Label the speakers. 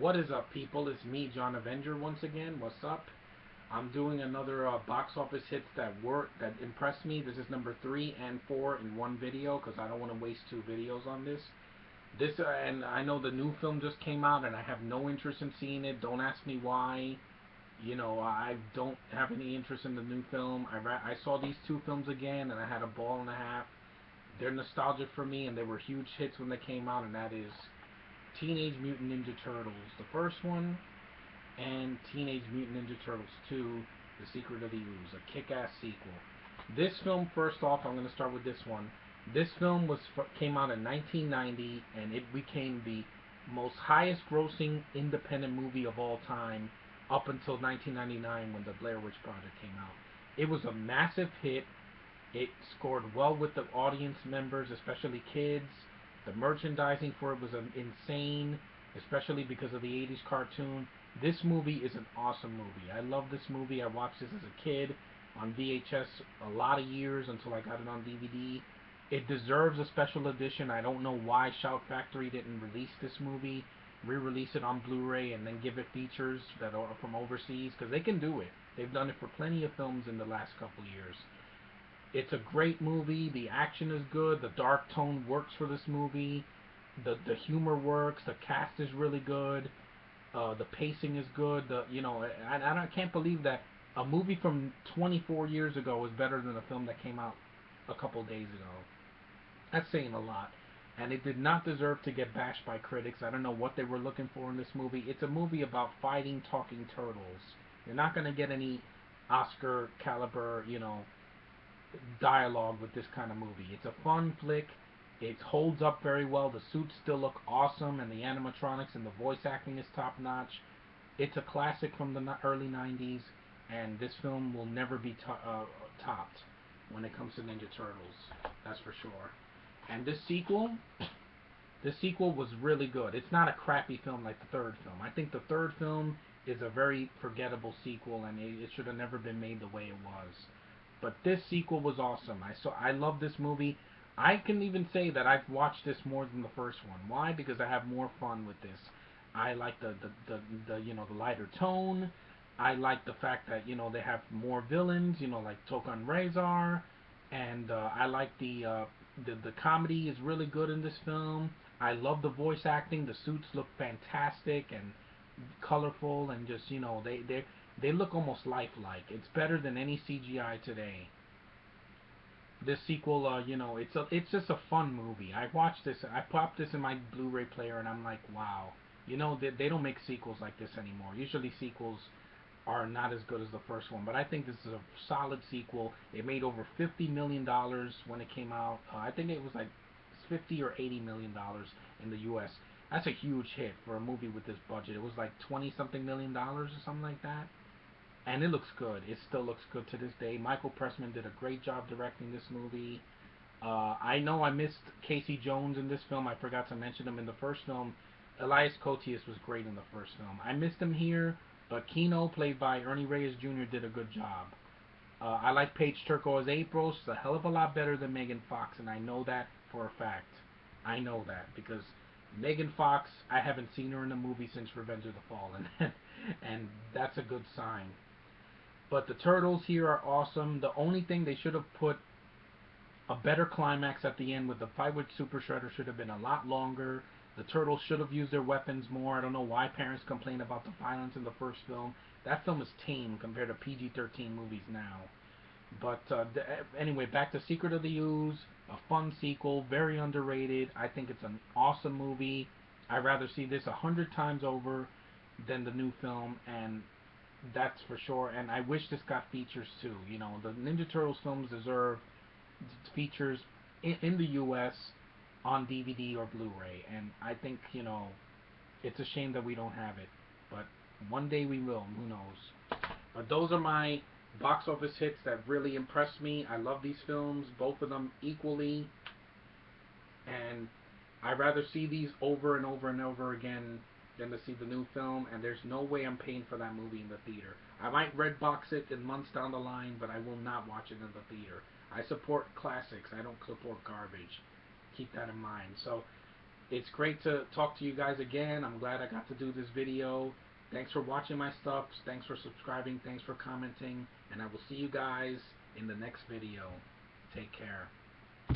Speaker 1: What is up, people? It's me, John Avenger, once again. What's up? I'm doing another box office hits that impressed me. This is number 3 and 4 in one video because I don't want to waste two videos on this. And I know the new film just came out, and I have no interest in seeing it. Don't ask me why. I don't have any interest in the new film. I saw these two films again, and I had a ball and a half. They're nostalgic for me, and they were huge hits when they came out, and that is Teenage Mutant Ninja Turtles, the first one, and Teenage Mutant Ninja Turtles 2, The Secret of the Ooze, a kick-ass sequel. This film, first off, I'm going to start with this one. This film came out in 1990, and it became the most highest-grossing independent movie of all time up until 1999 when the Blair Witch Project came out. It was a massive hit. It scored well with the audience members, especially kids. The merchandising for it was insane, especially because of the 80s cartoon. This movie is an awesome movie. I love this movie. I watched this as a kid on VHS a lot of years until I got it on DVD. It deserves a special edition. I don't know why Shout Factory didn't release this movie, re-release it on Blu-ray, and then give it features that are from overseas, because they can do it. They've done it for plenty of films in the last couple years. It's a great movie. The action is good. The dark tone works for this movie. The humor works. The cast is really good. The pacing is good. I can't believe that a movie from 24 years ago is better than a film that came out a couple days ago. That's saying a lot. And it did not deserve to get bashed by critics. I don't know what they were looking for in this movie. It's a movie about fighting talking turtles. You're not going to get any Oscar caliber, dialogue with this kind of movie. It's a fun flick. It holds up very well. The suits still look awesome, and the animatronics and the voice acting is top notch. It's a classic from the early 90s, and this film will never be topped when it comes to Ninja Turtles. That's for sure. And this sequel was really good. It's not a crappy film like the third film. I think the third film is a very forgettable sequel, and it should have never been made the way it was. But this sequel was awesome. I love this movie. I can even say that I've watched this more than the first one. Why? Because I have more fun with this. I like the lighter tone. I like the fact that they have more villains. Like Tokan Razor, and I like the comedy is really good in this film. I love the voice acting. The suits look fantastic and colorful, and just they look almost lifelike. It's better than any CGI today. This sequel, it's just a fun movie. I watched this. I popped this in my Blu-ray player, and I'm like, wow. They don't make sequels like this anymore. Usually sequels are not as good as the first one, but I think this is a solid sequel. It made over $50 million when it came out. I think it was like 50 or 80 million dollars in the U.S. That's a huge hit for a movie with this budget. It was like 20 something $million or something like that. And it looks good. It still looks good to this day. Michael Pressman did a great job directing this movie. I know I missed Casey Jones in this film. I forgot to mention him in the first film. Elias Koteas was great in the first film. I missed him here, but Keno, played by Ernie Reyes Jr., did a good job. I like Paige Turco as April. She's a hell of a lot better than Megan Fox, and I know that for a fact. I know that because Megan Fox, I haven't seen her in a movie since Revenge of the Fallen, and that's a good sign. But the turtles here are awesome. The only thing, they should have put a better climax at the end with the fight with Super Shredder. Should have been a lot longer. The turtles should have used their weapons more. I don't know why parents complain about the violence in the first film. That film is tame compared to PG-13 movies now. But anyway, back to Secret of the Ooze. A fun sequel, very underrated. I think it's an awesome movie. I'd rather see this 100 times over than the new film, and that's for sure. And I wish this got features too. The Ninja Turtles films deserve features in the U.S. on DVD or Blu-ray, and I think it's a shame that we don't have it. But one day we will. Who knows? But those are my box office hits that really impressed me. I love these films, both of them equally, and I'd rather see these over and over and over again than to see the new film, and there's no way I'm paying for that movie in the theater. I might redbox it in months down the line, but I will not watch it in the theater. I support classics. I don't support garbage. Keep that in mind. So It's great to talk to you guys again. I'm glad I got to do this video. Thanks for watching my stuff. Thanks for subscribing. Thanks for commenting. And I will see you guys in the next video. Take care.